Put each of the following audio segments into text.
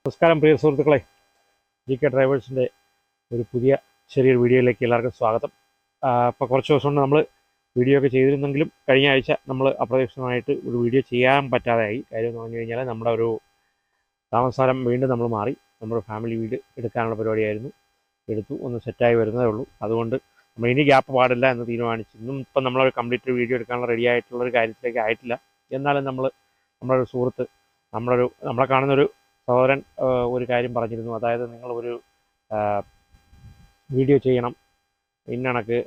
നമസ്കാരം പ്രിയ സുഹൃത്തുക്കളെ, G K ഡ്രൈവേഴ്സിൻ്റെ ഒരു പുതിയ ചെറിയൊരു വീഡിയോയിലേക്ക് എല്ലാവർക്കും സ്വാഗതം. ഇപ്പോൾ കുറച്ച് ദിവസം കൊണ്ട് നമ്മൾ വീഡിയോ ഒക്കെ ചെയ്തിരുന്നെങ്കിലും കഴിഞ്ഞ ആഴ്ച നമ്മൾ അപ്രതീക്ഷിതമായിട്ട് ഒരു വീഡിയോ ചെയ്യാൻ പറ്റാതെയായി. കാര്യം എന്ന് പറഞ്ഞു കഴിഞ്ഞാൽ നമ്മുടെ ഒരു താമസസ്ഥലം വീണ്ടും നമ്മൾ മാറി. നമ്മുടെ ഫാമിലി വീട് എടുക്കാനുള്ള പരിപാടിയായിരുന്നു. എടുത്തു, ഒന്ന് സെറ്റായി വരുന്നതേ ഉള്ളൂ. അതുകൊണ്ട് നമ്മൾ ഇനി ഗ്യാപ്പ് പാടില്ല എന്ന് തീരുമാനിച്ചു. ഇന്നും ഇപ്പം നമ്മളൊരു കംപ്ലീറ്റ് വീഡിയോ എടുക്കാനുള്ള റെഡി ആയിട്ടുള്ളൊരു കാര്യത്തിലേക്ക് ആയിട്ടില്ല. എന്നാലും നമ്മളൊരു സുഹൃത്ത്, നമ്മളെ കാണുന്നൊരു സഹോദരൻ ഒരു കാര്യം പറഞ്ഞിരുന്നു. അതായത് നിങ്ങളൊരു വീഡിയോ ചെയ്യണം, ഇന്നണക്ക്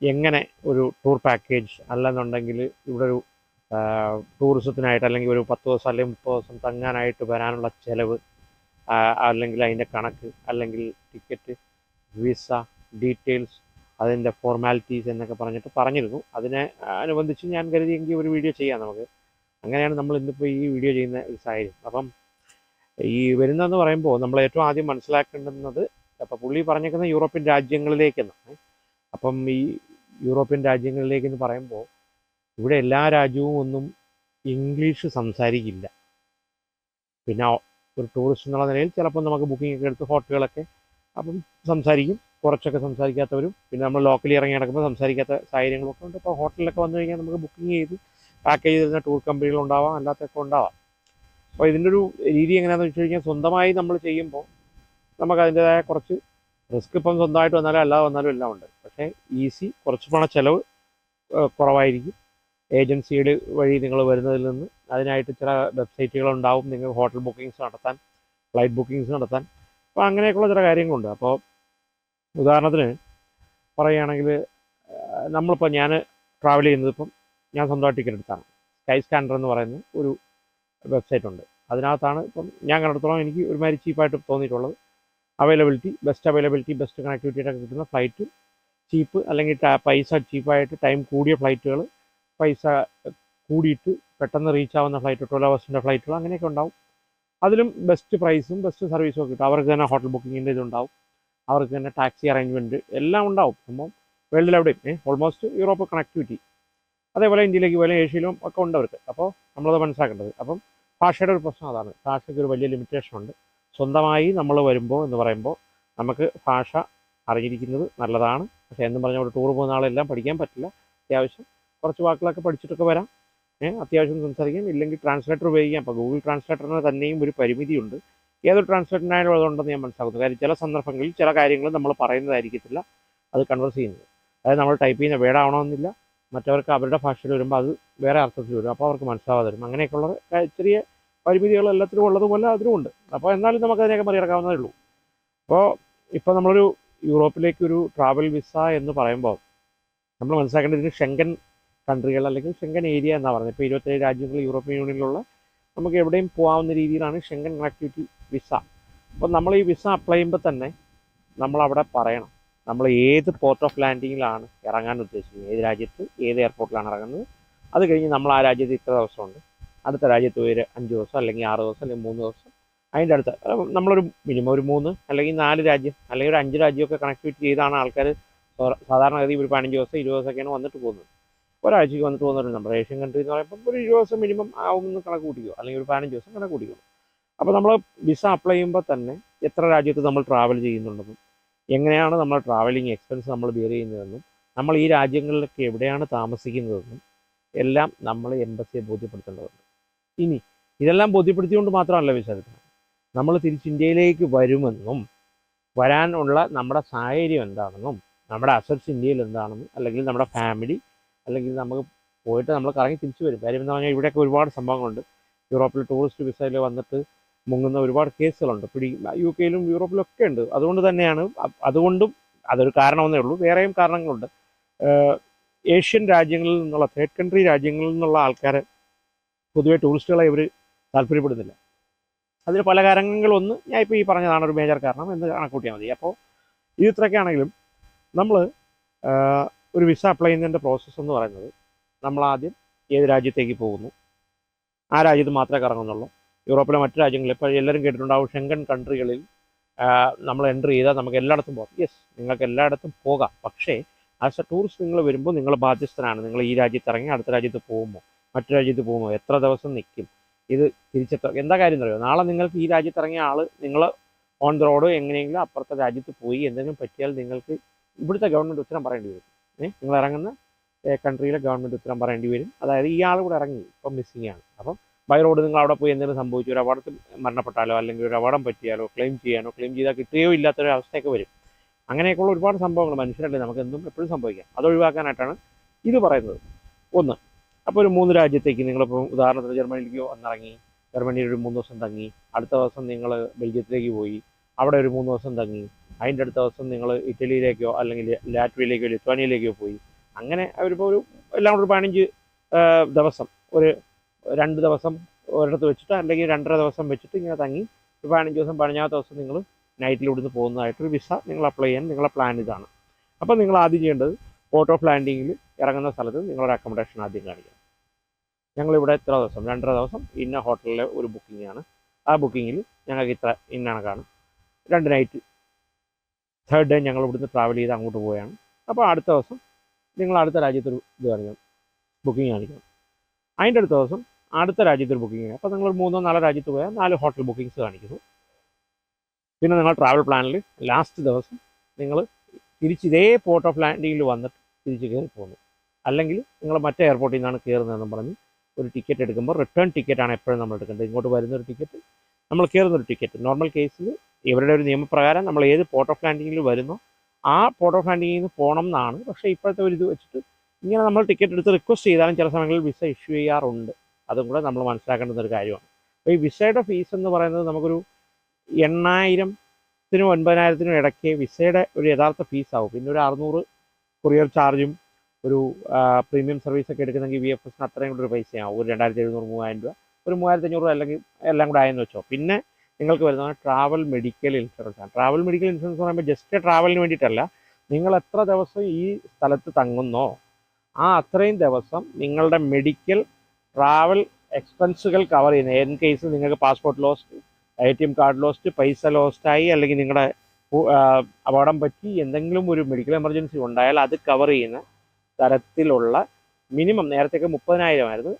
എങ്ങനെ ഒരു ടൂർ പാക്കേജ് അല്ലെന്നുണ്ടെങ്കിൽ ഇവിടെ ഒരു ടൂറിസത്തിനായിട്ട് അല്ലെങ്കിൽ ഒരു 10 ദിവസം അല്ലെങ്കിൽ 30 ദിവസം തങ്ങാനായിട്ട് വരാനുള്ള ചിലവ്, അല്ലെങ്കിൽ അതിൻ്റെ കണക്ക്, അല്ലെങ്കിൽ ടിക്കറ്റ്, വിസ ഡീറ്റെയിൽസ്, അതിൻ്റെ ഫോർമാലിറ്റീസ് എന്നൊക്കെ പറഞ്ഞിരുന്നു. അതിനെ അനുബന്ധിച്ച് ഞാൻ കരുതിയെങ്കിൽ ഒരു വീഡിയോ ചെയ്യാം നമുക്ക്. അങ്ങനെയാണ് നമ്മൾ ഇന്നിപ്പോൾ ഈ വീഡിയോ ചെയ്യുന്ന ഒരു സാഹചര്യം. അപ്പം ഈ വരുന്നതെന്ന് പറയുമ്പോൾ നമ്മൾ ഏറ്റവും ആദ്യം മനസ്സിലാക്കേണ്ടുന്നത്, അപ്പോൾ പുള്ളി പറഞ്ഞേക്കുന്ന യൂറോപ്യൻ രാജ്യങ്ങളിലേക്കെന്നാണ്. അപ്പം ഈ യൂറോപ്യൻ രാജ്യങ്ങളിലേക്കെന്ന് പറയുമ്പോൾ ഇവിടെ എല്ലാ രാജ്യവും ഒന്നും ഇംഗ്ലീഷ് സംസാരിക്കില്ല. പിന്നെ ഒരു ടൂറിസ്റ്റ് എന്നുള്ള നിലയിൽ ചിലപ്പോൾ നമുക്ക് ബുക്കിംഗ് ഒക്കെ എടുത്ത് ഹോട്ടലുകളൊക്കെ അപ്പം സംസാരിക്കും, കുറച്ചൊക്കെ സംസാരിക്കാത്തവരും, പിന്നെ നമ്മൾ ലോക്കലി ഇറങ്ങി നടക്കുമ്പോൾ സംസാരിക്കാത്ത സാഹചര്യങ്ങളൊക്കെ ഉണ്ട്. ഇപ്പോൾ ഹോട്ടലിലൊക്കെ വന്നു കഴിഞ്ഞാൽ നമുക്ക് ബുക്കിംഗ് ചെയ്ത് പാക്കേജ് തരുന്ന ടൂർ കമ്പനികളുണ്ടാവാം, അല്ലാത്തൊക്കെ ഉണ്ടാവാം. അപ്പോൾ ഇതിൻ്റെ ഒരു രീതി എങ്ങനെയാണെന്ന് വെച്ച് കഴിഞ്ഞാൽ, സ്വന്തമായി നമ്മൾ ചെയ്യുമ്പോൾ നമുക്ക് അതിൻ്റെതായ കുറച്ച് റിസ്ക്, ഇപ്പം സ്വന്തമായിട്ട് വന്നാലും അല്ലാതെ വന്നാലും എല്ലാം ഉണ്ട്. പക്ഷേ ഈസി, കുറച്ച് പണ ചിലവ് കുറവായിരിക്കും. ഏജൻസികൾ വഴി നിങ്ങൾ വരുന്നതിൽ നിന്ന് അതിനായിട്ട് ചില വെബ്സൈറ്റുകളുണ്ടാവും, നിങ്ങൾ ഹോട്ടൽ ബുക്കിങ്സ് നടത്താൻ, ഫ്ലൈറ്റ് ബുക്കിങ്സ് നടത്താൻ. അപ്പോൾ അങ്ങനെയൊക്കെയുള്ള ചില കാര്യങ്ങളുണ്ട്. അപ്പോൾ ഉദാഹരണത്തിന് പറയുകയാണെങ്കിൽ, നമ്മളിപ്പോൾ ഞാൻ ട്രാവൽ ചെയ്യുന്നത്, ഇപ്പം ഞാൻ സ്വന്തമായിട്ട് ടിക്കറ്റ് എടുത്താണ്. സ്കൈ സ്കാനർ എന്ന് പറയുന്ന ഒരു വെബ്സൈറ്റ് ഉണ്ട്. അതിനകത്താണ് ഇപ്പം ഞാൻ കണ്ടെടുത്തോളം എനിക്ക് ഒരുമാതിരി ചീപ്പായിട്ട് തോന്നിയിട്ടുള്ളത്. ബെസ്റ്റ് അവൈലബിലിറ്റി, ബെസ്റ്റ് കണക്ടിവിറ്റിയൊക്കെ കിട്ടുന്ന ഫ്ലൈറ്റ്, ചീപ്പ് അല്ലെങ്കിൽ പൈസ ചീപ്പായിട്ട് ടൈം കൂടിയ ഫ്ലൈറ്റുകൾ, പൈസ കൂടിയിട്ട് പെട്ടെന്ന് റീച്ച് ആവുന്ന ഫ്ലൈറ്റ്, 12 hours ഫ്ലൈറ്റുകൾ, അങ്ങനെയൊക്കെ ഉണ്ടാവും. അതിലും ബെസ്റ്റ് പ്രൈസും ബെസ്റ്റ് സർവീസും ഒക്കെ കിട്ടും. അവർക്ക് തന്നെ ഹോട്ടൽ ബുക്കിങ്ങിൻ്റെ ഇതുണ്ടാവും, അവർക്ക് തന്നെ ടാക്സി അറേഞ്ച്മെൻറ്റ് എല്ലാം ഉണ്ടാവും. സംഭവം വേൾഡിലെവിടെയും ഓൾമോസ്റ്റ് യൂറോപ്പ് കണക്ടിവിറ്റി. അതേപോലെ ഇന്ത്യയിലേക്ക് പോലെ ഏഷ്യയിലും ഒക്കെ ഉണ്ട് അവർക്ക്. അപ്പോൾ നമ്മളത് മനസ്സിലാക്കേണ്ടത്. അപ്പം ഭാഷയുടെ ഒരു പ്രശ്നം അതാണ്. ഭാഷയ്ക്ക് ഒരു വലിയ ലിമിറ്റേഷൻ ഉണ്ട്. സ്വന്തമായി നമ്മൾ വരുമ്പോൾ എന്ന് പറയുമ്പോൾ നമുക്ക് ഭാഷ അറിഞ്ഞിരിക്കുന്നത് നല്ലതാണ്. പക്ഷേ എന്നും പറഞ്ഞാൽ ഒരു ടൂർ പോകുന്ന ആളെല്ലാം പഠിക്കാൻ പറ്റില്ല. അത്യാവശ്യം കുറച്ച് വാക്കുകളൊക്കെ പഠിച്ചിട്ടൊക്കെ വരാം, അത്യാവശ്യം സംസാരിക്കാം. ഇല്ലെങ്കിൽ ട്രാൻസ്ലേറ്റർ ഉപയോഗിക്കാം. അപ്പോൾ ഗൂഗിൾ ട്രാൻസ്ലേറ്ററിന് തന്നെയും ഒരു പരിമിതിയുണ്ട്. ഏതൊരു ട്രാൻസ്ലേറ്ററിനായാലും അതുണ്ടെന്ന് ഞാൻ മനസ്സിലാക്കുന്നു. കാര്യം ചില സന്ദർഭങ്ങളിൽ ചില കാര്യങ്ങൾ നമ്മൾ പറയുന്നതായിരിക്കത്തില്ല അത് കൺവേഴ്സ് ചെയ്യുന്നത്. അതായത് നമ്മൾ ടൈപ്പ് ചെയ്യുന്ന വേർഡാവണമെന്നില്ല, മറ്റവർക്ക് അവരുടെ ഭാഷയിൽ വരുമ്പോൾ അത് വേറെ അർത്ഥത്തിൽ വരും. അപ്പോൾ അവർക്ക് മനസ്സിലാവാതെ വരും. അങ്ങനെയൊക്കെയുള്ള ചെറിയ പരിമിതികൾ എല്ലാത്തിലും ഉള്ളതുപോലെ അതിലുമുണ്ട്. അപ്പോൾ എന്നാലും നമുക്ക് അതിനെയൊക്കെ മറികടക്കാവുന്നതേ ഉള്ളൂ. അപ്പോൾ ഇപ്പോൾ നമ്മളൊരു യൂറോപ്പിലേക്കൊരു ട്രാവൽ വിസ എന്ന് പറയുമ്പോൾ നമ്മൾ മനസ്സിലാക്കേണ്ടത്, ഇതിന് ഷെങ്കൻ കൺട്രികൾ അല്ലെങ്കിൽ ഷെങ്കൻ ഏരിയ എന്നാണ് പറയുന്നത്. ഇപ്പോൾ 27 രാജ്യങ്ങൾ യൂറോപ്യൻ യൂണിയനിലുള്ള നമുക്ക് എവിടെയും പോകാവുന്ന രീതിയിലാണ് ഷെങ്കൻ കണക്ടിവിറ്റി വിസ. അപ്പോൾ നമ്മൾ ഈ വിസ അപ്ലൈ ചെയ്യുമ്പോൾ തന്നെ നമ്മളവിടെ പറയണം നമ്മൾ ഏത് പോർട്ട് ഓഫ് ലാൻഡിങ്ങിലാണ് ഇറങ്ങാൻ ഉദ്ദേശിക്കുന്നത്, ഏത് രാജ്യത്ത് ഏത് എയർപോർട്ടിലാണ് ഇറങ്ങുന്നത്. അത് കഴിഞ്ഞ് നമ്മൾ ആ രാജ്യത്ത് ഇത്ര ദിവസമുണ്ട്, അടുത്ത രാജ്യത്ത് ഒരു 5 ദിവസം അല്ലെങ്കിൽ 6 ദിവസം അല്ലെങ്കിൽ 3 ദിവസം, അതിൻ്റെ അടുത്ത് നമ്മളൊരു മിനിമം ഒരു 3 അല്ലെങ്കിൽ 4 രാജ്യം അല്ലെങ്കിൽ ഒരു 5 രാജ്യമൊക്കെ കണക്ടിവിറ്റി ചെയ്താണ് ആൾക്കാർ സാധാരണഗതി ഒരു 15 ദിവസം 20 ദിവസമൊക്കെയാണ് വന്നിട്ട് പോകുന്നത്. ഒരാഴ്ചയ്ക്ക് വന്നിട്ട് പോകുന്നവരുണ്ട്. നമ്മുടെ ഏഷ്യൻ കൺട്രി എന്ന് പറയുമ്പോൾ ഒരു 20 ദിവസം മിനിമം ആവുമെന്ന് കണക്ക് കൂട്ടിക്കോ, അല്ലെങ്കിൽ ഒരു 15 ദിവസം കണക്ക് കൂട്ടിക്കോ. അപ്പോൾ നമ്മൾ വിസ അപ്ലൈ ചെയ്യുമ്പോൾ തന്നെ എത്ര രാജ്യത്ത് നമ്മൾ ട്രാവൽ ചെയ്യുന്നുണ്ടെന്നും, എങ്ങനെയാണ് നമ്മൾ ട്രാവലിംഗ് എക്സ്പെൻസ് നമ്മൾ ബിയർ ചെയ്യുന്നതെന്നും, നമ്മൾ ഈ രാജ്യങ്ങളിലൊക്കെ എവിടെയാണ് താമസിക്കുന്നതെന്നും എല്ലാം നമ്മൾ എംബസിയെ ബോധ്യപ്പെടുത്തേണ്ടതുണ്ട്. ഇനി ഇതെല്ലാം ബോധ്യപ്പെടുത്തിക്കൊണ്ട് മാത്രമല്ല വിസ എടുക്കുന്നത്. നമ്മൾ തിരിച്ച് ഇന്ത്യയിലേക്ക് വരുമെന്നും വരാനുള്ള നമ്മുടെ സാഹചര്യം എന്താണെന്നും, നമ്മുടെ അസറ്റ്സ് ഇന്ത്യയിൽ എന്താണെന്നും, അല്ലെങ്കിൽ നമ്മുടെ ഫാമിലി, അല്ലെങ്കിൽ നമുക്ക് പോയിട്ട് നമ്മൾ കറങ്ങി തിരിച്ചു വരും. കാര്യം എന്ന് പറഞ്ഞാൽ ഇവിടെയൊക്കെ ഒരുപാട് സംഭവങ്ങളുണ്ട്. യൂറോപ്പിൽ ടൂറിസ്റ്റ് വിസയിൽ വന്നിട്ട് മുങ്ങുന്ന ഒരുപാട് കേസുകളുണ്ട്. UK യിലും യൂറോപ്പിലൊക്കെ ഉണ്ട്. അതുകൊണ്ട് തന്നെയാണ്, അതുകൊണ്ടും അതൊരു കാരണമെന്നേ ഉള്ളൂ. വേറെയും കാരണങ്ങളുണ്ട്. ഏഷ്യൻ രാജ്യങ്ങളിൽ നിന്നുള്ള, തേർഡ് കൺട്രി രാജ്യങ്ങളിൽ നിന്നുള്ള ആൾക്കാരെ പൊതുവെ ടൂറിസ്റ്റുകളെ ഇവർ താല്പര്യപ്പെടുന്നില്ല. അതിന് പല കാരണങ്ങളൊന്ന് ഞാൻ ഇപ്പോൾ ഈ പറഞ്ഞതാണ് ഒരു മേജർ കാരണം എന്ന് കണക്കൂട്ടിയാൽ മതി. അപ്പോൾ ഇത് ഇത്രയൊക്കെ ആണെങ്കിലും നമ്മൾ ഒരു വിസ അപ്ലൈ ചെയ്യുന്നതിൻ്റെ പ്രോസസ്സ് എന്ന് പറയുന്നത്, നമ്മളാദ്യം ഏത് രാജ്യത്തേക്ക് പോകുന്നു, ആ രാജ്യത്ത് മാത്രമേ കറങ്ങുന്നുള്ളൂ. യൂറോപ്പിലെ മറ്റു രാജ്യങ്ങളിൽ ഇപ്പോൾ എല്ലാവരും കേട്ടിട്ടുണ്ടാവും, ഷെങ്കൻ കൺട്രികളിൽ നമ്മൾ എൻട്രി ചെയ്താൽ നമുക്ക് എല്ലായിടത്തും പോകാം. യെസ്, നിങ്ങൾക്ക് എല്ലായിടത്തും പോകാം. പക്ഷേ ആസ് എ ടൂറിസ്റ്റ് നിങ്ങൾ വരുമ്പോൾ നിങ്ങൾ ബാധ്യസ്ഥനാണ്. നിങ്ങൾ ഈ രാജ്യത്ത് ഇറങ്ങി അടുത്ത രാജ്യത്ത് പോകുമ്പോൾ, മറ്റു രാജ്യത്ത് പോകുമ്പോൾ എത്ര ദിവസം നിൽക്കും, ഇത് തിരിച്ചെത്തുക. എന്താ കാര്യം എന്നറിയോ? നാളെ നിങ്ങൾക്ക് ഈ രാജ്യത്ത് ഇറങ്ങിയ ആൾ നിങ്ങൾ ഓൺ ദ റോഡ് എങ്ങനെയെങ്കിലും അപ്പുറത്തെ രാജ്യത്ത് പോയി എന്തെങ്കിലും പറ്റിയാൽ നിങ്ങൾക്ക് ഇവിടുത്തെ ഗവൺമെൻറ് ഉത്തരം പറയേണ്ടി വരും. നിങ്ങൾ ഇറങ്ങുന്ന കൺട്രിയിലെ ഗവൺമെൻറ് ഉത്തരം പറയേണ്ടി വരും. അതായത് ഈ ആൾ കൂടെ ഇറങ്ങി ഇപ്പം മിസ്സിംഗ് ആണ്, അപ്പം ബൈ റോഡ് നിങ്ങൾ അവിടെ പോയി എന്തെങ്കിലും സംഭവിച്ചു, ഒരു അപകടത്തിൽ മരണപ്പെട്ടാലോ അല്ലെങ്കിൽ ഒരു അപകടം പറ്റിയാലോ ക്ലെയിം ചെയ്താൽ കിട്ടുകയോ ഇല്ലാത്തൊരു അവസ്ഥയൊക്കെ വരും. അങ്ങനെയൊക്കെയുള്ള ഒരുപാട് സംഭവങ്ങൾ മനുഷ്യരല്ലേ, നമുക്ക് എന്തും എപ്പോഴും സംഭവിക്കാം. അത് ഒഴിവാക്കാനായിട്ടാണ് ഇത് പറയുന്നത്. ഒന്ന്, അപ്പോൾ ഒരു 3 രാജ്യത്തേക്ക് നിങ്ങളിപ്പോൾ ഉദാഹരണത്തിന് ജർമ്മനിയിലേക്കോ വന്നിറങ്ങി, ജർമ്മനിയിൽ ഒരു 3 ദിവസം തങ്ങി, അടുത്ത ദിവസം നിങ്ങൾ ബെൽജിയത്തിലേക്ക് പോയി, അവിടെ ഒരു 3 ദിവസം തങ്ങി, അതിൻ്റെ അടുത്ത ദിവസം നിങ്ങൾ ഇറ്റലിയിലേക്കോ അല്ലെങ്കിൽ ലാറ്റ്വിയയിലേക്കോ ലിത്വാനിയയിലേക്കോ പോയി, അങ്ങനെ അവരിപ്പോൾ എല്ലാം കൂടെ ഒരു 15 ദിവസം, ഒരു 2 ദിവസം ഒരിടത്ത് വെച്ചിട്ട് അല്ലെങ്കിൽ 2.5 ദിവസം വെച്ചിട്ട് ഇങ്ങനെ തങ്ങി ഒരു 15 ദിവസം 15ാമത്തെ ദിവസം നിങ്ങൾ നൈറ്റിൽ ഇവിടുന്ന് പോകുന്നതായിട്ടൊരു വിസ നിങ്ങൾ അപ്ലൈ ചെയ്യാൻ നിങ്ങളുടെ പ്ലാൻ ഇതാണ്. അപ്പോൾ നിങ്ങൾ ആദ്യം ചെയ്യേണ്ടത് പോർട്ട് ഓഫ് ലാൻഡിങ്ങിൽ ഇറങ്ങുന്ന സ്ഥലത്ത് നിങ്ങളൊരു അക്കോമഡേഷൻ ആദ്യം കാണിക്കണം. ഞങ്ങളിവിടെ ഇത്ര ദിവസം 2.5 ദിവസം ഇന്ന ഹോട്ടലിലെ ഒരു ബുക്കിംഗ് ആണ്. ആ ബുക്കിങ്ങിൽ ഞങ്ങൾക്ക് ഇത്ര ഇന്ന കണക്കാണ്, 2 നൈറ്റ്, 3rd ഡേ ഞങ്ങൾ ഇവിടുന്ന് ട്രാവൽ ചെയ്ത് അങ്ങോട്ട് പോവുകയാണ്. അപ്പോൾ അടുത്ത ദിവസം നിങ്ങൾ അടുത്ത രാജ്യത്തൊരു ഇത് കാണിക്കണം, ബുക്കിംഗ് കാണിക്കണം. അതിൻ്റെ അടുത്ത ദിവസം അടുത്ത രാജ്യത്തൊരു ബുക്കിംഗ് ആണ്. അപ്പോൾ നിങ്ങൾ 3-4 രാജ്യത്ത് പോയാൽ 4 ഹോട്ടൽ ബുക്കിങ്സ് കാണിക്കുന്നു. പിന്നെ നിങ്ങൾ ട്രാവൽ പ്ലാനിൽ ലാസ്റ്റ് ദിവസം നിങ്ങൾ തിരിച്ച് ഇതേ പോർട്ട് ഓഫ് ലാൻഡിങ്ങിൽ വന്നിട്ട് തിരിച്ച് കയറി പോകുന്നു. അല്ലെങ്കിൽ നിങ്ങൾ മറ്റേ എയർപോർട്ടിൽ നിന്നാണ് കയറുന്നതെന്ന് പറഞ്ഞ് ഒരു ടിക്കറ്റ് എടുക്കുമ്പോൾ റിട്ടേൺ ടിക്കറ്റാണ് എപ്പോഴും നമ്മൾ എടുക്കേണ്ടത്. ഇങ്ങോട്ട് വരുന്നൊരു ടിക്കറ്റ്, നമ്മൾ കയറുന്നൊരു ടിക്കറ്റ്. നോർമൽ കേസിൽ ഇവരുടെ ഒരു നിയമപ്രകാരം നമ്മൾ ഏത് പോർട്ട് ഓഫ് ലാൻഡിങ്ങിൽ വരുന്നോ ആ പോർട്ട് ഓഫ് ലാൻഡിങ്ങിൽ നിന്ന് പോകണം എന്നാണ്. പക്ഷേ ഇപ്പോഴത്തെ ഒരു ഇത് വെച്ചിട്ട് ഇങ്ങനെ നമ്മൾ ടിക്കറ്റ് എടുത്ത് റിക്വസ്റ്റ് ചെയ്താലും ചില സമയങ്ങളിൽ വിസ ഇഷ്യൂ ചെയ്യാറുണ്ട്. അതും കൂടെ നമ്മൾ മനസ്സിലാക്കേണ്ടുന്ന ഒരു കാര്യമാണ്. അപ്പോൾ ഈ വിസയുടെ ഫീസ് എന്ന് പറയുന്നത് നമുക്കൊരു 8,000-നും 9,000-നും ഇടയ്ക്ക് വിസയുടെ ഒരു യഥാർത്ഥ ഫീസാവും. പിന്നെ ഒരു 600 കൊറിയർ ചാർജും ഒരു പ്രീമിയം സർവീസൊക്കെ എടുക്കുന്നെങ്കിൽ VFSന് അത്രയും കൂടെ ഒരു പൈസയാവും. ഒരു 2,700-3,000 രൂപ, ഒരു 3,500 രൂപ അല്ലെങ്കിൽ എല്ലാം കൂടെ ആയെന്ന് വെച്ചോ. പിന്നെ നിങ്ങൾക്ക് വരുന്നത് ട്രാവൽ മെഡിക്കൽ ഇൻഷുറൻസ് ആണ്. ട്രാവൽ മെഡിക്കൽ ഇൻഷുറൻസ് എന്ന് പറയുമ്പോൾ ജസ്റ്റ് ട്രാവലിന് വേണ്ടിയിട്ടല്ല, നിങ്ങൾ എത്ര ദിവസം ഈ സ്ഥലത്ത് തങ്ങുന്നോ ആ അത്രയും ദിവസം നിങ്ങളുടെ മെഡിക്കൽ ട്രാവൽ എക്സ്പെൻസുകൾ കവർ ചെയ്യുന്നത്. ഇൻ കേസ് നിങ്ങൾക്ക് passport lost, ATM card lost, പൈസ ലോസ്റ്റായി, അല്ലെങ്കിൽ നിങ്ങളുടെ അപകടം പറ്റി എന്തെങ്കിലും ഒരു മെഡിക്കൽ എമർജൻസി ഉണ്ടായാൽ അത് കവർ ചെയ്യുന്ന തരത്തിലുള്ള മിനിമം, നേരത്തേക്ക് 30,000 ആയിരുന്നു,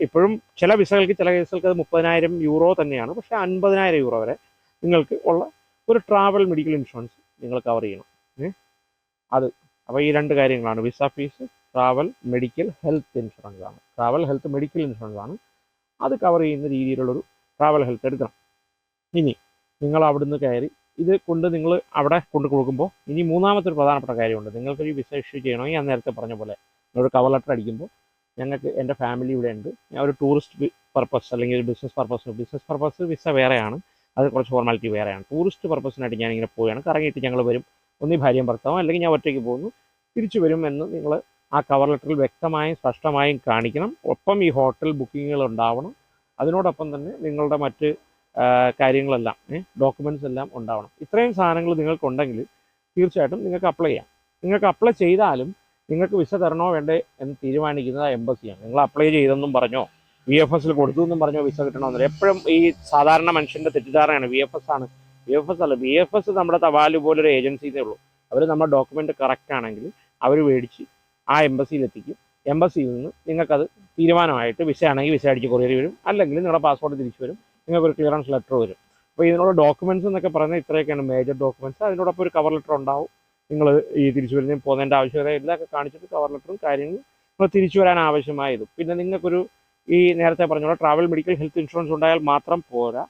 ഇപ്പോഴും ചില വിസകൾക്ക് ചില കേസുകൾക്ക് അത് 30,000 യൂറോ തന്നെയാണ്. പക്ഷേ 50,000 യൂറോ വരെ നിങ്ങൾക്ക് ഉള്ള ഒരു ട്രാവൽ മെഡിക്കൽ ഇൻഷുറൻസ് നിങ്ങൾ കവർ ചെയ്യണം. അത് അപ്പോൾ ഈ 2 കാര്യങ്ങളാണ്, visa fees, travel medical health insurance ആണ്. ട്രാവൽ ഹെൽത്ത് മെഡിക്കൽ ഇൻഷുറൻസ് ആണ്. അത് കവർ ചെയ്യുന്ന രീതിയിലുള്ളൊരു ട്രാവൽ ഹെൽത്ത് എടുക്കണം. ഇനി നിങ്ങൾ അവിടുന്ന് കയറി ഇത് കൊണ്ട് നിങ്ങൾ അവിടെ കൊണ്ട് കൊടുക്കുമ്പോൾ ഇനി മൂന്നാമത്തെ ഒരു പ്രധാനപ്പെട്ട കാര്യമുണ്ട്. നിങ്ങൾക്കൊരു വിസ ഇഷ്യൂ ചെയ്യണമെങ്കിൽ ഞാൻ നേരത്തെ പറഞ്ഞ പോലെ നിങ്ങളൊരു കവർ ലെറ്റർ അടിക്കുമ്പോൾ ഞങ്ങൾക്ക് എൻ്റെ ഫാമിലി ഇവിടെ ഉണ്ട്, ഞാൻ ഒരു ടൂറിസ്റ്റ് പർപ്പസ് അല്ലെങ്കിൽ ഒരു ബിസിനസ് പർപ്പസ് വിസ വേറെയാണ്, അത് കുറച്ച് ഫോർമാലിറ്റി വേറെയാണ്. ടൂറിസ്റ്റ് പർപ്പസിനായിട്ട് ഞാനിങ്ങനെ പോവുകയാണ്, കറങ്ങിയിട്ട് ഞങ്ങൾ വരും, ഒന്നീ ഭാര്യയും ഭർത്താവും അല്ലെങ്കിൽ ഞാൻ ഒറ്റയ്ക്ക് പോകുന്നു, തിരിച്ചു വരും എന്ന് നിങ്ങൾ ആ കവർ ലെറ്ററിൽ വ്യക്തമായും സ്പഷ്ടമായും കാണിക്കണം. ഒപ്പം ഈ ഹോട്ടൽ ബുക്കിങ്ങുകൾ ഉണ്ടാവണം. അതിനോടൊപ്പം തന്നെ നിങ്ങളുടെ മറ്റ് കാര്യങ്ങളെല്ലാം, ഡോക്യുമെൻറ്റ്സ് എല്ലാം ഉണ്ടാവണം. ഇത്രയും സാധനങ്ങൾ നിങ്ങൾക്കുണ്ടെങ്കിൽ തീർച്ചയായിട്ടും നിങ്ങൾക്ക് അപ്ലൈ ചെയ്യാം. നിങ്ങൾക്ക് അപ്ലൈ ചെയ്താലും നിങ്ങൾക്ക് വിസ തരണോ വേണ്ടേ എന്ന് തീരുമാനിക്കുന്നത് എംബസിയാണ്. നിങ്ങൾ അപ്ലൈ ചെയ്തെന്നും പറഞ്ഞോ VFSൽ കൊടുത്തു എന്നും പറഞ്ഞോ വിസ കിട്ടണമെന്നില്ല. എപ്പോഴും ഈ സാധാരണ മനുഷ്യൻ്റെ തെറ്റിദ്ധാരണയാണ് VFS ആണ്. VFS അല്ല, VFS നമ്മുടെ തപാൽ പോലൊരു ഏജൻസിയേ ഉള്ളൂ. അവർ നമ്മുടെ ഡോക്യുമെൻ്റ് കറക്റ്റ് ആണെങ്കിൽ അവർ മേടിച്ച് ആ എംബസിയിൽ എത്തിക്കും. എംബസിയിൽ നിന്ന് നിങ്ങൾക്കത് തീരുമാനമായിട്ട് വിസ ആണെങ്കിൽ വിസ അടിച്ച് കൊറിയർ വരും, അല്ലെങ്കിൽ നിങ്ങളുടെ പാസ്പോർട്ട് തിരിച്ചു വരും, നിങ്ങൾക്കൊരു ക്ലിയറൻസ് ലെറ്റർ വരും. അപ്പോൾ ഇതിനുള്ള ഡോക്യുമെൻറ്റ്സ് എന്നൊക്കെ പറയുന്നത് ഇത്രയൊക്കെയാണ് മേജർ ഡോക്യുമെൻറ്റ്സ്. അതിനോടൊപ്പം ഒരു കവർ ലെറ്റർ ഉണ്ടാവും. നിങ്ങൾ ഈ തിരിച്ചു വരുന്നതിന് പോകുന്നതിൻ്റെ ആവശ്യകത എല്ലാം കാണിച്ചിട്ട് കവർ ലെറ്ററും കാര്യങ്ങളും നിങ്ങൾ തിരിച്ചു വരാൻ ആവശ്യമായതും. പിന്നെ നിങ്ങൾക്കൊരു ഈ നേരത്തെ പറഞ്ഞ ട്രാവൽ മെഡിക്കൽ ഹെൽത്ത് ഇൻഷുറൻസ് ഉണ്ടായാൽ മാത്രം പോരാ.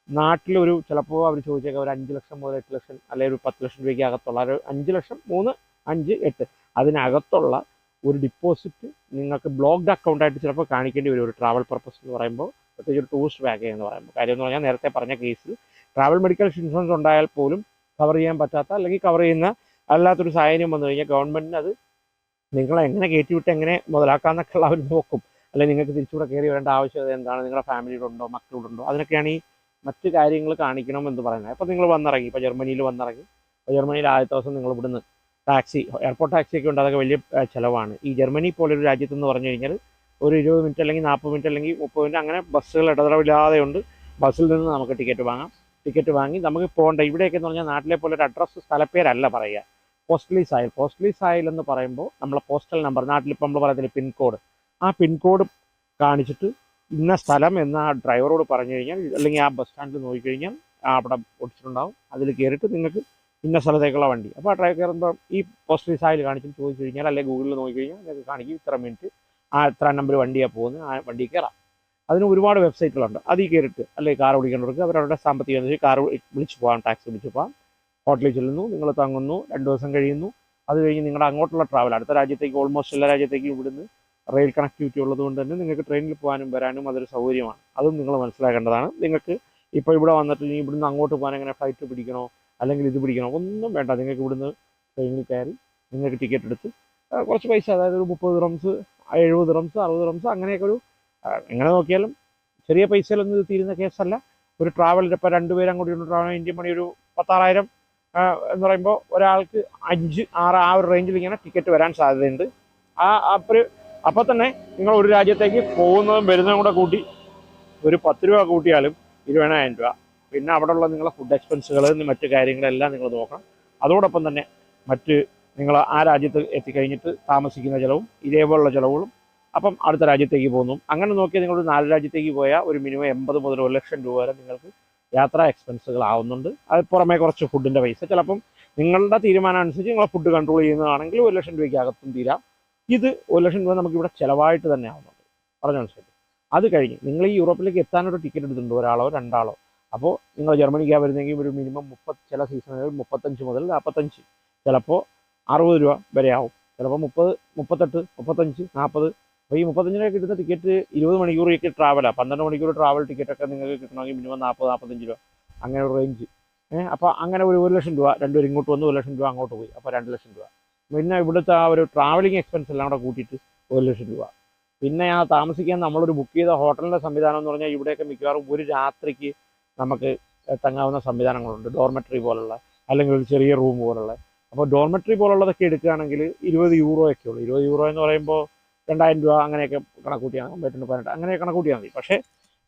നാട്ടിലൊരു ചിലപ്പോൾ അവർ ചോദിച്ചേക്കാം ഒരു 5 ലക്ഷം മുതൽ 8 ലക്ഷം അല്ലെങ്കിൽ ഒരു 10 ലക്ഷം രൂപയ്ക്ക് അകത്തുള്ള ഒരു 5 ലക്ഷം 3, 5, 8 അതിനകത്തുള്ള ഒരു ഡിപ്പോസിറ്റ് നിങ്ങൾക്ക് ബ്ലോക്ക്ഡ് അക്കൗണ്ടായിട്ട് ചിലപ്പോൾ കാണിക്കേണ്ടി വരും ഒരു ട്രാവൽ പർപ്പസ് എന്ന് പറയുമ്പോൾ, പ്രത്യേകിച്ച് ഒരു ടൂറിസ്റ്റ് പാക്കേജ് എന്ന് പറയുമ്പോൾ. കാര്യം എന്ന് പറഞ്ഞാൽ നേരത്തെ പറഞ്ഞ കേസിൽ ട്രാവൽ മെഡിക്കൽ ഇൻഷുറൻസ് ഉണ്ടായാൽ പോലും കവർ ചെയ്യാൻ പറ്റാത്ത അല്ലെങ്കിൽ കവർ ചെയ്യുന്ന അല്ലാത്തൊരു സാഹചര്യം വന്നു കഴിഞ്ഞാൽ ഗവൺമെൻറ്റിന് അത് നിങ്ങളെ എങ്ങനെ കയറ്റിവിട്ട് എങ്ങനെ മുതലാക്കാമെന്നൊക്കെ ഉള്ള അവർ നോക്കും. അല്ലെങ്കിൽ നിങ്ങൾക്ക് തിരിച്ചുകൂടെ കയറി വരേണ്ട ആവശ്യകത എന്താണ്, നിങ്ങളുടെ ഫാമിലിയിലുണ്ടോ, മക്കളുണ്ടോ, അതിനൊക്കെയാണ് ഈ മറ്റ് കാര്യങ്ങൾ കാണിക്കണം എന്ന് പറയുന്നത്. അപ്പോൾ നിങ്ങൾ വന്നിറങ്ങി, ഇപ്പോൾ ജർമ്മനിയിൽ വന്നിറങ്ങി, അപ്പോൾ ജർമ്മനിയിൽ ആദ്യത്തെ ദിവസം നിങ്ങൾ ഇവിടുന്ന് ടാക്സി, എയർപോർട്ട് ടാക്സിയൊക്കെ ഉണ്ട്, അതൊക്കെ വലിയ ചിലവാണ്. ഈ ജർമ്മനി പോലൊരു രാജ്യത്തെന്ന് പറഞ്ഞു കഴിഞ്ഞാൽ ഒരു 20 മിനിറ്റ് അല്ലെങ്കിൽ 40 മിനിറ്റ് അല്ലെങ്കിൽ 30 മിനിറ്റ് അങ്ങനെ ബസ്സുകൾ ഇടതടവില്ലാതെ ഉണ്ട്. ബസ്സിൽ നിന്ന് നമുക്ക് ടിക്കറ്റ് വാങ്ങാം. ടിക്കറ്റ് വാങ്ങി നമുക്ക് പോകേണ്ട ഇവിടെയൊക്കെ എന്ന് പറഞ്ഞാൽ നാട്ടിലെ പോലെ ഒരു അഡ്രസ്സ് സ്ഥലപ്പേരല്ല പറയുക. പോസ്റ്റലി സായിൽ എന്ന് പറയുമ്പോൾ നമ്മളെ പോസ്റ്റൽ നമ്പർ, നാട്ടിലിപ്പോൾ നമ്മൾ പറയത്തില്ല പിൻകോഡ്, ആ പിൻകോഡ് കാണിച്ചിട്ട് ഇന്ന സ്ഥലം എന്ന് ആ ഡ്രൈവറോട് പറഞ്ഞു കഴിഞ്ഞാൽ, അല്ലെങ്കിൽ ആ ബസ് സ്റ്റാൻഡിൽ നോക്കിക്കഴിഞ്ഞാൽ അവിടെ ഒടിച്ചിട്ടുണ്ടാവും. അതിൽ കയറിയിട്ട് നിങ്ങൾക്ക് ഇന്ന സ്ഥലത്തേക്കുള്ള വണ്ടി. അപ്പോൾ ആ ഡ്രൈവർ കയറുമ്പോൾ ഈ പോസ്റ്റ് വിസായിൽ കാണിച്ചും ചോദിച്ചു കഴിഞ്ഞാൽ, അല്ലെങ്കിൽ ഗൂഗിളിൽ നോക്കിക്കഴിഞ്ഞാൽ നിങ്ങൾക്ക് കാണിക്കും ഇത്ര മിനിറ്റ് ഇത്ര നമ്പർ വണ്ടിയാണ് പോകുന്നത്, ആ വണ്ടി കയറാം. അതിന് ഒരുപാട് വെബ്സൈറ്റുകളുണ്ട്. അതിൽ കയറിയിട്ട് അല്ലെങ്കിൽ കാർ ഓടിക്കേണ്ടവർക്ക് അവരവരുടെ സാമ്പത്തികം അനുസരിച്ച് കാർ വിളിച്ച് പോകാം, ടാക്സി വിളിച്ച് പോകാം. ഹോട്ടലിൽ ചെല്ലുന്നു, നിങ്ങൾ തങ്ങുന്നു, 2 ദിവസം കഴിയുന്നു. അത് കഴിഞ്ഞ് നിങ്ങളുടെ അങ്ങോട്ടുള്ള ട്രാവൽ അടുത്ത രാജ്യത്തേക്ക്, ഓൾമോസ്റ്റ് എല്ലാ രാജ്യത്തേക്കും ഇവിടുന്ന് റെയിൽ കണക്ടിവിറ്റി ഉള്ളതുകൊണ്ട് തന്നെ നിങ്ങൾക്ക് ട്രെയിനിൽ പോകാനും വരാനും അതൊരു സൗകര്യമാണ്. അതും നിങ്ങൾ മനസ്സിലാക്കേണ്ടതാണ്. നിങ്ങൾക്ക് ഇപ്പോൾ ഇവിടെ വന്നിട്ട് ഇനി ഇവിടുന്ന് അങ്ങോട്ട് പോകാൻ എങ്ങനെ ഫ്ലൈറ്റ് പിടിക്കണോ അല്ലെങ്കിൽ ഇത് പിടിക്കണോ ഒന്നും വേണ്ട. നിങ്ങൾക്ക് ഇവിടുന്ന് ട്രെയിനിൽ കയറി നിങ്ങൾക്ക് ടിക്കറ്റ് എടുത്ത് കുറച്ച് പൈസ, അതായത് ഒരു 30 ദിറംസ്, 70 ദിറംസ്, 60 ദിറംസ്, അങ്ങനെയൊക്കെ ഒരു എങ്ങനെ നോക്കിയാലും ചെറിയ പൈസയിലൊന്നും ഇത് തീരുന്ന കേസല്ല. ഒരു ട്രാവൽ ഇപ്പോൾ 2 പേരും അങ്ങോട്ട് ട്രാവൽ ഇന്ത്യൻ മണി ഒരു 16,000 എന്ന് പറയുമ്പോൾ ഒരാൾക്ക് 5, 6 ആ ഒരു റേഞ്ചിൽ ഇങ്ങനെ ടിക്കറ്റ് വരാൻ സാധ്യതയുണ്ട്. അപ്പോൾ തന്നെ നിങ്ങൾ ഒരു രാജ്യത്തേക്ക് പോകുന്നതും വരുന്നതും കൂടെ കൂട്ടി ഒരു 10 രൂപ കൂട്ടിയാലും 20,000 രൂപ. പിന്നെ അവിടെയുള്ള നിങ്ങളെ ഫുഡ് എക്സ്പെൻസുകൾ, മറ്റു കാര്യങ്ങളെല്ലാം നിങ്ങൾ നോക്കണം. അതോടൊപ്പം തന്നെ മറ്റ് നിങ്ങൾ ആ രാജ്യത്ത് എത്തിക്കഴിഞ്ഞിട്ട് താമസിക്കുന്ന ചിലവും ഇതേപോലുള്ള ചിലവുകളും, അപ്പം അടുത്ത രാജ്യത്തേക്ക് പോകുന്നു. അങ്ങനെ നോക്കിയാൽ നിങ്ങളൊരു 4 രാജ്യത്തേക്ക് പോയാൽ ഒരു മിനിമം 80 മുതൽ 1 ലക്ഷം രൂപ വരെ നിങ്ങൾക്ക് യാത്രാ എക്സ്പെൻസുകൾ ആവുന്നുണ്ട്. അത് പുറമെ കുറച്ച് ഫുഡിൻ്റെ പൈസ, ചിലപ്പം നിങ്ങളുടെ തീരുമാനം അനുസരിച്ച് നിങ്ങൾ ഫുഡ് കൺട്രോൾ ചെയ്യുന്നതാണെങ്കിൽ 1 ലക്ഷം രൂപയ്ക്ക് അകത്തും തീരാം. ഇത് 1 ലക്ഷം രൂപ നമുക്കിവിടെ ചിലവായിട്ട് തന്നെ ആവുന്നുണ്ട്, പറഞ്ഞു മനസ്സിലാക്കി. അത് കഴിഞ്ഞ് നിങ്ങൾ ഈ യൂറോപ്പിലേക്ക് എത്താനൊരു ടിക്കറ്റ് എടുത്തിട്ടുണ്ട്, ഒരാളോ 2 ആളോ. അപ്പോൾ നിങ്ങൾ ജർമ്മനിക്കാണ് വരുന്നെങ്കിൽ ഒരു മിനിമം 30, ചില സീസണുകളിൽ 35 മുതൽ 45, ചിലപ്പോൾ 60 രൂപ വരെ ആവും, ചിലപ്പോൾ 30, 38, 35, 40. അപ്പോൾ ഈ 35 രൂപ കിട്ടുന്ന ടിക്കറ്റ് 20 മണിക്കൂറൊക്കെ ട്രാവലാണ്. 12 മണിക്കൂർ ട്രാവൽ ടിക്കറ്റൊക്കെ നിങ്ങൾക്ക് കിട്ടണമെങ്കിൽ മിനിമം 40, 45 രൂപ, അങ്ങനെ ഒരു റേഞ്ച്. അപ്പോൾ അങ്ങനെ ഒരു 1 ലക്ഷം രൂപ, 2 പേരും ഇങ്ങോട്ട് വന്ന് 1 ലക്ഷം രൂപ അങ്ങോട്ട് പോയി, അപ്പോൾ 2 ലക്ഷം രൂപ. പിന്നെ ഇവിടുത്തെ ആ ഒരു ട്രാവലിംഗ് എക്സ്പെൻസ് എല്ലാം കൂടെ കൂട്ടിയിട്ട് 1 ലക്ഷം രൂപ. പിന്നെ ആ താമസിക്കാൻ നമ്മളൊരു ബുക്ക് ചെയ്ത ഹോട്ടലിൻ്റെ സംവിധാനം എന്ന് പറഞ്ഞാൽ ഇവിടെയൊക്കെ മിക്കവാറും ഒരു രാത്രിക്ക് നമുക്ക് തങ്ങാവുന്ന സംവിധാനങ്ങളുണ്ട്, ഡോർമെറ്ററി പോലുള്ള, അല്ലെങ്കിൽ ഒരു ചെറിയ റൂം പോലുള്ള. അപ്പോൾ ഡോർമെറ്ററി പോലുള്ളതൊക്കെ എടുക്കുകയാണെങ്കിൽ 20 യൂറോയൊക്കെ ഉള്ളൂ. 20 യൂറോ എന്ന് പറയുമ്പോൾ 2,000 രൂപ അങ്ങനെയൊക്കെ കണക്കൂട്ടിയാൽ 18, അങ്ങനെ കണക്കൂട്ടിയാൽ മതി. പക്ഷേ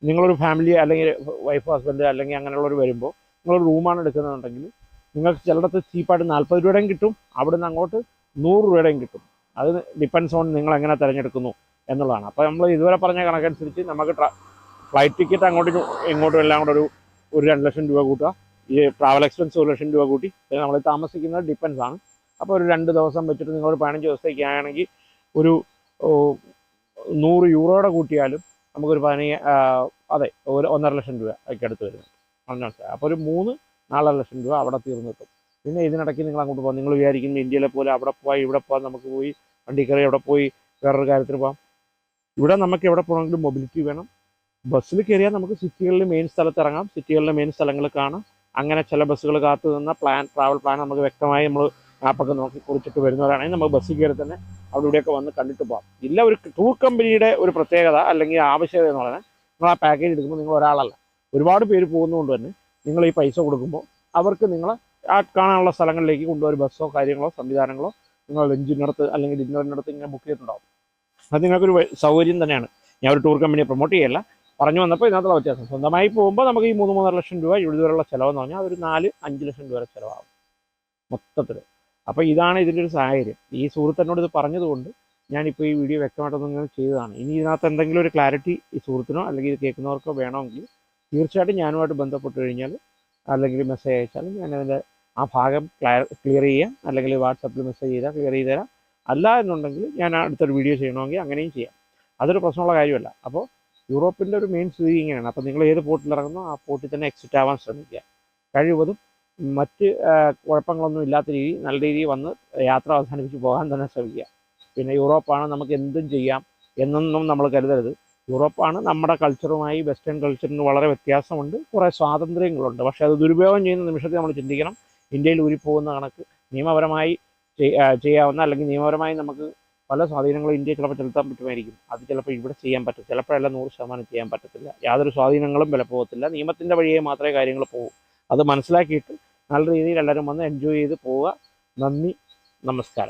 നിങ്ങളൊരു ഫാമിലി അല്ലെങ്കിൽ വൈഫ്, ഹസ്ബൻഡ് അല്ലെങ്കിൽ അങ്ങനെയുള്ളവർ വരുമ്പോൾ നിങ്ങളൊരു റൂമാണ് എടുക്കുന്നതെന്നുണ്ടെങ്കിൽ നിങ്ങൾക്ക് ചിലയിടത്ത് ചീപ്പായിട്ട് 40 രൂപയുടെയും കിട്ടും, അവിടുന്ന് അങ്ങോട്ട് 100 രൂപയുടെയും കിട്ടും. അത് ഡിപ്പെൻസ് ഓൺ നിങ്ങൾ എങ്ങനെ തിരഞ്ഞെടുക്കുന്നു എന്നുള്ളതാണ്. അപ്പോൾ നമ്മൾ ഇതുവരെ പറഞ്ഞ കണക്കനുസരിച്ച് നമുക്ക് ഫ്ലൈറ്റ് ടിക്കറ്റ് അങ്ങോട്ടും ഇങ്ങോട്ടും എല്ലാം കൂടെ ഒരു 2 ലക്ഷം രൂപ കൂട്ടുക, ഈ ട്രാവൽ എക്സ്പെൻസ് 1 ലക്ഷം രൂപ കൂട്ടി, പിന്നെ നമ്മൾ താമസിക്കുന്നത് ഡിപ്പെൻസ് ആണ്. അപ്പോൾ ഒരു 2 ദിവസം വെച്ചിട്ട് നിങ്ങളൊരു 15 ദിവസത്തേക്ക് ആണെങ്കിൽ ഒരു 100 യൂറോയുടെ കൂട്ടിയാലും നമുക്കൊരു അതെ, ഒരു 1.5 ലക്ഷം രൂപ ഒക്കെ അടുത്ത് വരുന്നുണ്ട്, മനസ്സിലായി. അപ്പോൾ ഒരു 3-4 ലക്ഷം രൂപ അവിടെ തീർന്നു കിട്ടും. പിന്നെ ഇതിനിടയ്ക്ക് നിങ്ങൾ അങ്ങോട്ട് പോകാം. നിങ്ങൾ വിചാരിക്കുന്ന ഇന്ത്യയിലെ പോലെ അവിടെ പോയി ഇവിടെ പോകാൻ, നമുക്ക് പോയി വണ്ടി കയറി അവിടെ പോയി വേറൊരു കാര്യത്തിന് പോകാം. ഇവിടെ നമുക്ക് എവിടെ പോകണമെങ്കിലും മൊബിലിറ്റി വേണം. ബസ്സിൽ കയറിയാൽ നമുക്ക് സിറ്റികളിൽ മെയിൻ സ്ഥലത്ത് ഇറങ്ങാം, സിറ്റികളിലെ മെയിൻ സ്ഥലങ്ങൾ കാണാം. അങ്ങനെ ചില ബസ്സുകൾ കാത്തു നിന്ന ട്രാവൽ പ്ലാൻ നമുക്ക് വ്യക്തമായി നമ്മൾ ആപ്പൊക്കെ നോക്കി കുറിച്ചിട്ട് വരുന്നവരാണെങ്കിൽ നമുക്ക് ബസ്സിൽ കയറി തന്നെ അവിടെ ഇവിടെയൊക്കെ വന്ന് കണ്ടിട്ട് പോകാം. ഇല്ല, ഒരു ടൂർ കമ്പനിയുടെ ഒരു പ്രത്യേകത അല്ലെങ്കിൽ ആവശ്യകത എന്ന് പറഞ്ഞാൽ, നിങ്ങൾ ആ പാക്കേജ് എടുക്കുമ്പോൾ നിങ്ങൾ ഒരാളല്ല, ഒരുപാട് പേര് പോകുന്നതുകൊണ്ട് തന്നെ നിങ്ങൾ ഈ പൈസ കൊടുക്കുമ്പോൾ അവർക്ക് നിങ്ങളെ ആ കാണാനുള്ള സ്ഥലങ്ങളിലേക്ക് കൊണ്ടുപോയി ബസ്സോ കാര്യങ്ങളോ സംവിധാനങ്ങളോ നിങ്ങൾ ലഞ്ചിനടുത്ത് അല്ലെങ്കിൽ ഡിന്നറിനടുത്ത് ഇങ്ങനെ ബുക്ക് ചെയ്തിട്ടുണ്ടാവും. അത് നിങ്ങൾക്കൊരു സൗകര്യം തന്നെയാണ്. ഞാൻ ഒരു ടൂർ കമ്പനിയെ പ്രൊമോട്ട് ചെയ്യല്ല, പറഞ്ഞു വന്നപ്പോൾ ഇതിനകത്തുള്ള വ്യത്യാസം. സ്വന്തമായി പോകുമ്പോൾ നമുക്ക് ഈ 3-3.5 ലക്ഷം രൂപ ഇതുവരെയുള്ള ചിലവെന്ന് പറഞ്ഞാൽ ഒരു 4-5 ലക്ഷം രൂപ വരെ ചിലവാകും മൊത്തത്തിൽ. അപ്പോൾ ഇതാണ് ഇതിൻ്റെ ഒരു സാഹചര്യം. ഈ സുഹൃത്തിനോട് ഇത് പറഞ്ഞതുകൊണ്ട് ഞാനിപ്പോൾ ഈ വീഡിയോ വ്യക്തമായിട്ടൊന്നും ചെയ്തതാണ്. ഇനി ഇതിനകത്ത് എന്തെങ്കിലും ഒരു ക്ലാരിറ്റി ഈ സുഹൃത്തിനോ അല്ലെങ്കിൽ ഇത് കേൾക്കുന്നവർക്കോ വേണമെങ്കിൽ തീർച്ചയായിട്ടും ഞാനുമായിട്ട് ബന്ധപ്പെട്ട് കഴിഞ്ഞാൽ അല്ലെങ്കിൽ മെസ്സേജ് അയച്ചാൽ ഞാനതിൻ്റെ ആ ഭാഗം ക്ലിയർ ചെയ്യാം, അല്ലെങ്കിൽ വാട്സപ്പിൽ മെസ്സേജ് ചെയ്താൽ ക്ലിയർ ചെയ്ത് തരാം. അല്ല എന്നുണ്ടെങ്കിൽ ഞാൻ അടുത്തൊരു വീഡിയോ ചെയ്യണമെങ്കിൽ അങ്ങനെയും ചെയ്യാം. അതൊരു പ്രശ്നമുള്ള കാര്യമല്ല. അപ്പോൾ യൂറോപ്പിൻ്റെ ഒരു മെയിൻ സ്ഥിതി ഇങ്ങനെയാണ്. അപ്പോൾ നിങ്ങൾ ഏത് പോർട്ടിൽ ഇറങ്ങുന്നോ ആ പോർട്ടിൽ തന്നെ എക്സിറ്റ് ആവാൻ ശ്രമിക്കുക. കഴിവതും മറ്റ് കുഴപ്പങ്ങളൊന്നും ഇല്ലാത്ത രീതിയിൽ നല്ല രീതിയിൽ വന്ന് യാത്ര അവസാനിപ്പിച്ച് പോകാൻ തന്നെ ശ്രമിക്കുക. പിന്നെ യൂറോപ്പാണ് നമുക്ക് എന്തും ചെയ്യാം എന്നൊന്നും നമ്മൾ കരുതരുത്. യൂറോപ്പാണ് നമ്മുടെ കൾച്ചറുമായി വെസ്റ്റേൺ കൾച്ചറിന് വളരെ വ്യത്യാസമുണ്ട്, കുറേ സ്വാതന്ത്ര്യങ്ങളുണ്ട്. പക്ഷേ അത് ദുരുപയോഗം ചെയ്യുന്ന നിമിഷത്തിൽ നമ്മൾ ചിന്തിക്കണം. ഇന്ത്യയിൽ ഊരിപ്പോകുന്ന കണക്ക് നിയമപരമായി ചെയ്യാവുന്ന അല്ലെങ്കിൽ നിയമപരമായി നമുക്ക് പല സ്വാധീനങ്ങളും ഇന്ത്യയിൽ ചിലപ്പോൾ ചെലുത്താൻ പറ്റുമായിരിക്കും. അത് ചിലപ്പോൾ ഇവിടെ ചെയ്യാൻ പറ്റും, ചിലപ്പോഴല്ല 100% ചെയ്യാൻ പറ്റത്തില്ല. യാതൊരു സ്വാധീനങ്ങളും വിലപ്പോകത്തില്ല. നിയമത്തിൻ്റെ വഴിയെ മാത്രമേ കാര്യങ്ങൾ പോകൂ. അത് മനസ്സിലാക്കിയിട്ട് നല്ല രീതിയിൽ എല്ലാവരും വന്ന് എൻജോയ് ചെയ്ത് പോവുക. നന്ദി, നമസ്കാരം.